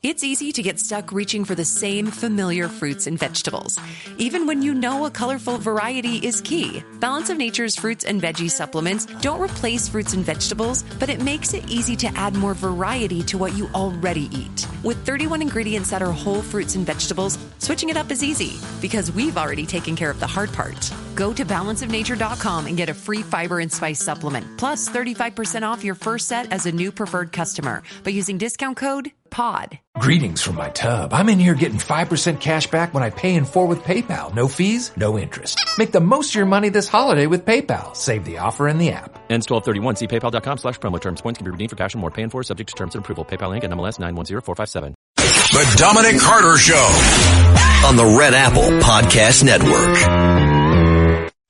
It's easy to get stuck reaching for the same familiar fruits and vegetables, even when you know a colorful variety is key. Balance of Nature's fruits and veggie supplements don't replace fruits and vegetables, but it makes it easy to add more variety to what you already eat. With 31 ingredients that are whole fruits and vegetables, switching it up is easy because we've already taken care of the hard part. Go to balanceofnature.com and get a free fiber and spice supplement, plus 35% off your first set as a new preferred customer by using discount code POD. Greetings from my tub. I'm in here getting 5% cash back when I pay in full with PayPal. No fees, no interest. Make the most of your money this holiday with PayPal. Save the offer in the app. Ends 12/31. See paypal.com/promo terms. Points can be redeemed for cash and more. Paying for subject to terms and approval. PayPal Inc. NMLS 910457. The Dominic Carter Show on the Red Apple Podcast Network.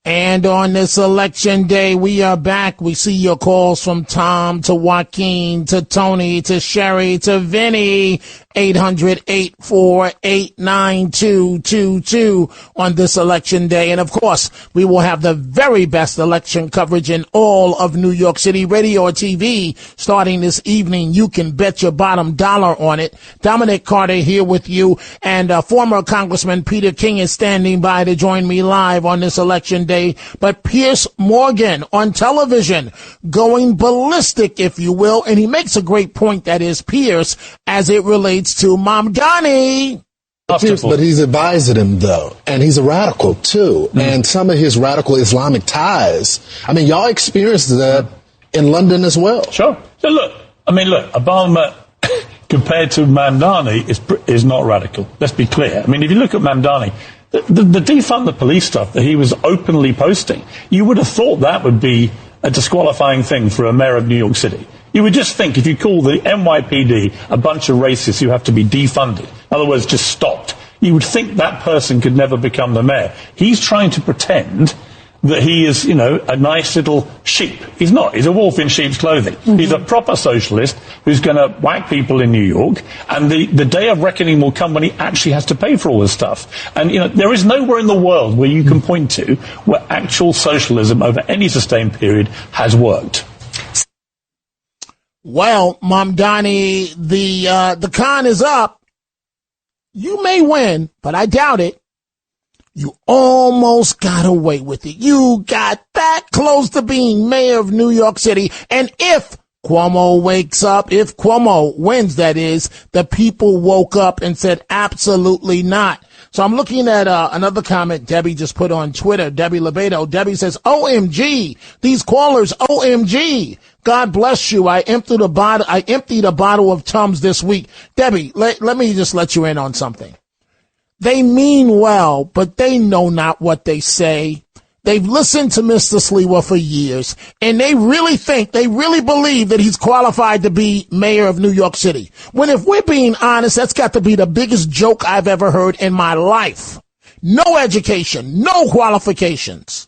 And on this election day, we are back. We see your calls from Tom to Joaquin to Tony to Sherry to Vinny. 800-848-9222 on this election day. And of course, we will have the very best election coverage in all of New York City, radio or TV, starting this evening. You can bet your bottom dollar on it. Dominic Carter here with you, and former Congressman Peter King is standing by to join me live on this election day. But Piers Morgan on television going ballistic, if you will, and he makes a great point, that is Piers, as it relates to Mamdani. But he's advising him, though, and he's a radical, too. And some of his radical Islamic ties, I mean, y'all experienced that in London as well. Sure. So look, Obama, compared to Mamdani, is not radical. Let's be clear. I mean, if you look at Mamdani, the defund the police stuff that he was openly posting, you would have thought that would be a disqualifying thing for a mayor of New York City. You would just think if you call the NYPD a bunch of racists who have to be defunded, in other words, just stopped, you would think that person could never become the mayor. He's trying to pretend that he is, a nice little sheep. He's not. He's a wolf in sheep's clothing. Mm-hmm. He's a proper socialist who's going to whack people in New York, and the day of reckoning will come when he actually has to pay for all this stuff. And, there is nowhere in the world where you can point to where actual socialism over any sustained period has worked. Well, Mamdani, the con is up. You may win, but I doubt it. You almost got away with it. You got that close to being mayor of New York City. And if Cuomo wakes up, if Cuomo wins, that is, the people woke up and said absolutely not. So I'm looking at another comment Debbie just put on Twitter, Debbie Lebedo. Debbie says, OMG, these callers, OMG. God bless you. I emptied a bottle of Tums this week. Debbie, let me just let you in on something. They mean well, but they know not what they say. They've listened to Mr. Sliwa for years, and they really believe that he's qualified to be mayor of New York City. When, if we're being honest, that's got to be the biggest joke I've ever heard in my life. No education, no qualifications.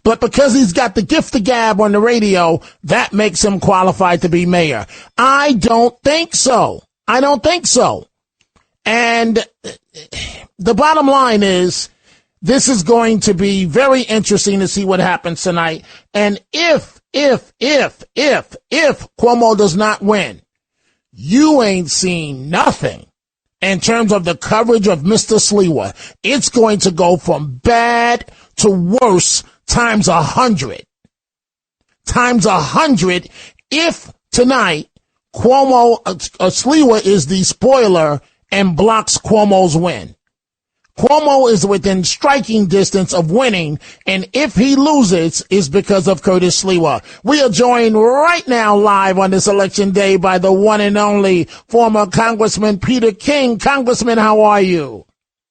But because he's got the gift of gab on the radio, that makes him qualified to be mayor. I don't think so. And the bottom line is, this is going to be very interesting to see what happens tonight. And if Cuomo does not win, you ain't seen nothing in terms of the coverage of Mr. Sliwa. It's going to go from bad to worse times 100. If tonight Sliwa is the spoiler and blocks Cuomo's win. Cuomo is within striking distance of winning, and if he loses, it's because of Curtis Sliwa. We are joined right now live on this election day by the one and only former Congressman Peter King. Congressman, how are you?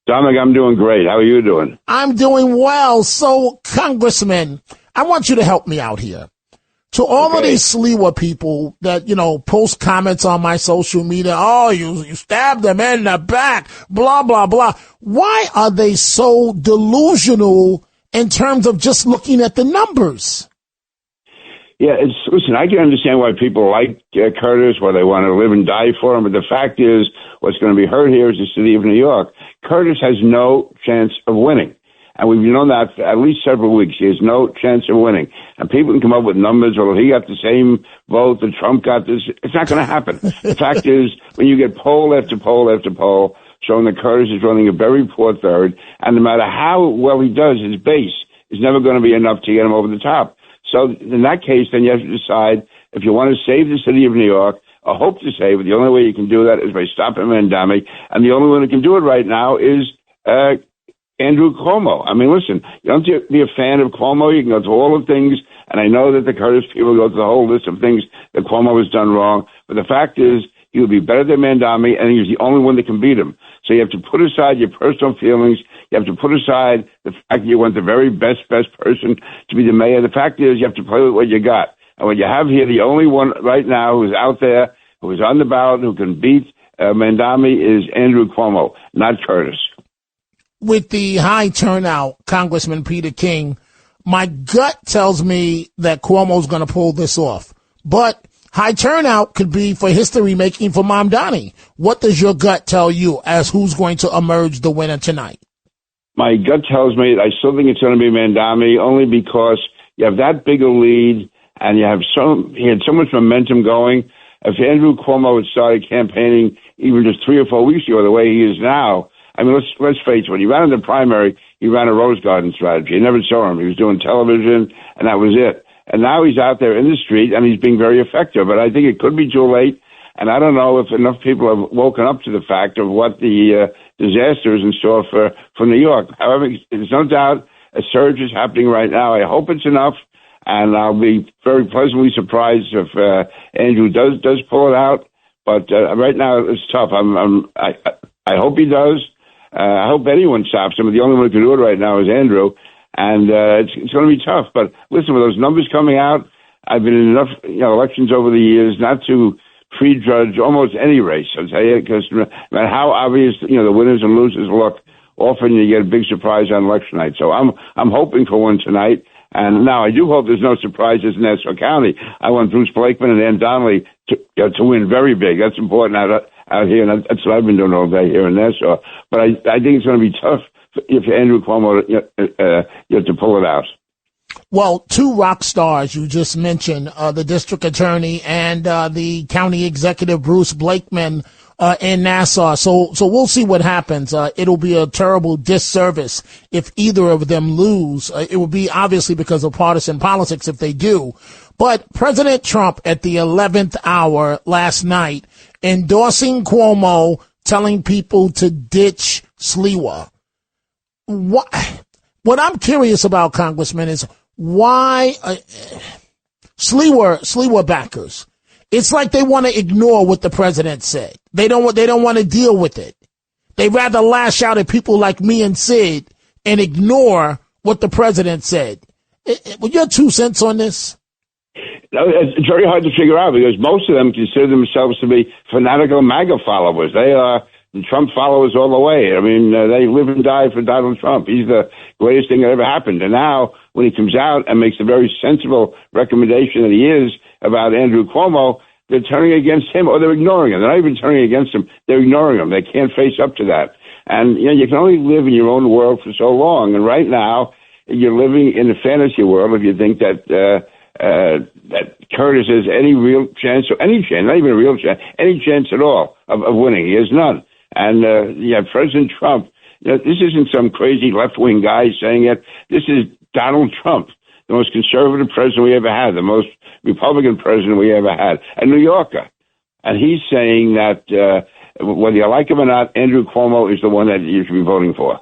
Dominic, I'm doing great. How are you doing? I'm doing well. So, Congressman, I want you to help me out here. To all of these Sliwa people that, post comments on my social media, oh, you stabbed them in the back, blah, blah, blah. Why are they so delusional in terms of just looking at the numbers? Yeah, listen, I can understand why people like Curtis, why they want to live and die for him. But the fact is, what's going to be heard here is the city of New York. Curtis has no chance of winning. And we've known that for at least several weeks. He has no chance of winning. And people can come up with numbers, well, he got the same vote that Trump got this. It's not going to happen. The fact is, when you get poll after poll after poll showing that Curtis is running a very poor third, and no matter how well he does, his base is never going to be enough to get him over the top. So in that case, then you have to decide if you want to save the city of New York, or hope to save it. The only way you can do that is by stopping Mamdani, and the only one who can do it right now is Andrew Cuomo. I mean, listen, you don't have to be a fan of Cuomo. You can go through all the things, and I know that the Curtis people go through the whole list of things that Cuomo has done wrong, but the fact is he would be better than Mamdani, and he's the only one that can beat him. So you have to put aside your personal feelings. You have to put aside the fact that you want the very best person to be the mayor. The fact is you have to play with what you got. And what you have here, the only one right now who's out there, who is on the ballot, who can beat Mamdani is Andrew Cuomo, not Curtis. With the high turnout, Congressman Peter King, my gut tells me that Cuomo's going to pull this off. But high turnout could be for history making for Mamdani. What does your gut tell you as who's going to emerge the winner tonight? My gut tells me I still think it's going to be Mamdani, only because you have that big a lead and he had so much momentum going. If Andrew Cuomo had started campaigning even just 3 or 4 weeks ago, the way he is now, I mean, let's face it, when he ran in the primary, he ran a Rose Garden strategy. You never saw him. He was doing television, and that was it. And now he's out there in the street, and he's being very effective. But I think it could be too late, and I don't know if enough people have woken up to the fact of what the disaster is in store for New York. However, there's no doubt a surge is happening right now. I hope it's enough, and I'll be very pleasantly surprised if Andrew does pull it out. But right now it's tough. I hope he does. I hope anyone stops him. The only one who can do it right now is Andrew, and it's going to be tough. But listen, with those numbers coming out, I've been in enough elections over the years not to prejudge almost any race. I'll tell you, because no matter how obvious the winners and losers look, often you get a big surprise on election night. So I'm hoping for one tonight. And now I do hope there's no surprises in Nassau County. I want Bruce Blakeman and Ann Donnelly to win very big. That's important out here, and that's what I've been doing all day here in Nassau. But I think it's going to be tough if Andrew Cuomo to pull it out. Well, 2 rock stars you just mentioned, the district attorney and the county executive Bruce Blakeman in Nassau. So we'll see what happens. It'll be a terrible disservice if either of them lose. It will be obviously because of partisan politics if they do. But President Trump at the 11th hour last night endorsing Cuomo, telling people to ditch Sliwa. What I'm curious about, Congressman, is why Sliwa backers. It's like they want to ignore what the president said. They don't want to deal with it. They rather lash out at people like me and Sid and ignore what the president said. Your 2 cents on this? It's very hard to figure out because most of them consider themselves to be fanatical MAGA followers. They are Trump followers all the way. I mean, they live and die for Donald Trump. He's the greatest thing that ever happened. And now when he comes out and makes a very sensible recommendation that he is about Andrew Cuomo, they're turning against him or they're ignoring him. They're not even turning against him. They're ignoring him. They can't face up to that. And, you can only live in your own world for so long. And right now, you're living in a fantasy world if you think that Curtis has any real chance, or any chance, not even a real chance, any chance at all of winning. He has none. And President Trump, this isn't some crazy left-wing guy saying it. This is Donald Trump, the most conservative president we ever had, the most Republican president we ever had, a New Yorker. And he's saying that whether you like him or not, Andrew Cuomo is the one that you should be voting for.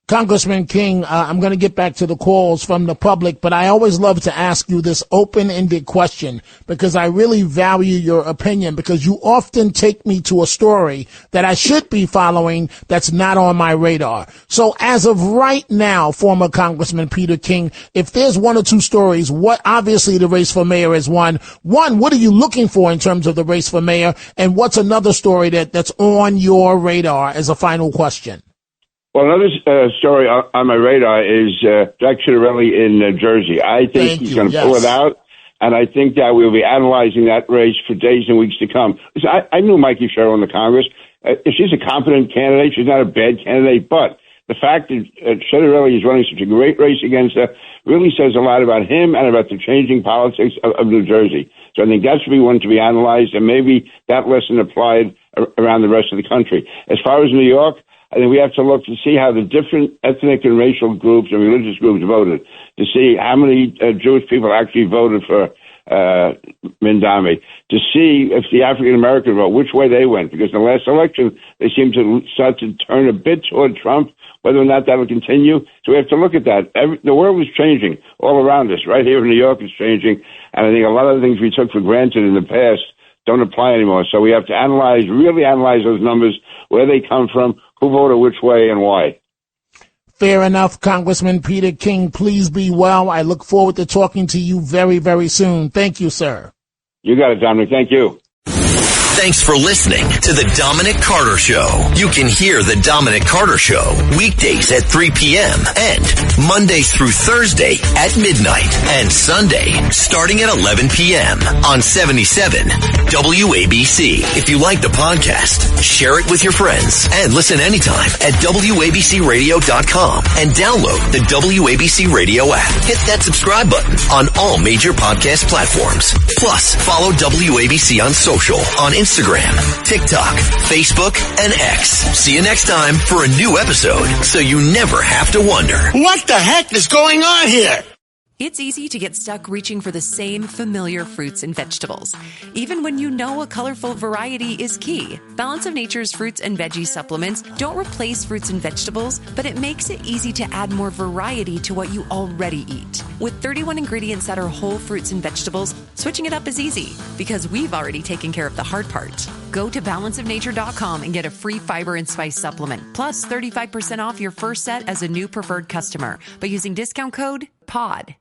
Congressman King, I'm going to get back to the calls from the public, but I always love to ask you this open-ended question because I really value your opinion because you often take me to a story that I should be following that's not on my radar. So as of right now, former Congressman Peter King, if there's 1 or 2 stories, what obviously the race for mayor is one, what are you looking for in terms of the race for mayor? And what's another story that's on your radar as a final question? Well, another story on my radar is Jack Ciattarelli in Jersey. I think he's going to pull it out, and I think that we'll be analyzing that race for days and weeks to come. I knew Mikey Sherrill in the Congress. She's a competent candidate. She's not a bad candidate, but the fact that Ciattarelli is running such a great race against her really says a lot about him and about the changing politics of New Jersey. So I think that should be one to be analyzed, and maybe that lesson applied around the rest of the country. As far as New York, I think we have to look to see how the different ethnic and racial groups and religious groups voted, to see how many Jewish people actually voted for Mamdani, to see if the African-American vote, which way they went, because in the last election, they seemed to start to turn a bit toward Trump. Whether or not that will continue, so we have to look at that. The world is changing all around us. Right here in New York, it's changing, and I think a lot of the things we took for granted in the past don't apply anymore. So we have to really analyze those numbers, where they come from, who voted which way, and why. Fair enough, Congressman Peter King. Please be well. I look forward to talking to you very, very soon. Thank you, sir. You got it, Dominic. Thank you. Thanks for listening to The Dominic Carter Show. You can hear The Dominic Carter Show weekdays at 3 p.m. and Monday through Thursday at midnight and Sunday starting at 11 p.m. on 77 WABC. If you like the podcast, share it with your friends and listen anytime at WABCRadio.com and download the WABC Radio app. Hit that subscribe button on all major podcast platforms. Plus, follow WABC on social on Instagram, TikTok, Facebook, and X. See you next time for a new episode, so you never have to wonder, what the heck is going on here? It's easy to get stuck reaching for the same familiar fruits and vegetables, even when you know a colorful variety is key. Balance of Nature's fruits and veggie supplements don't replace fruits and vegetables, but it makes it easy to add more variety to what you already eat. With 31 ingredients that are whole fruits and vegetables, switching it up is easy because we've already taken care of the hard part. Go to balanceofnature.com and get a free fiber and spice supplement, plus 35% off your first set as a new preferred customer by using discount code POD.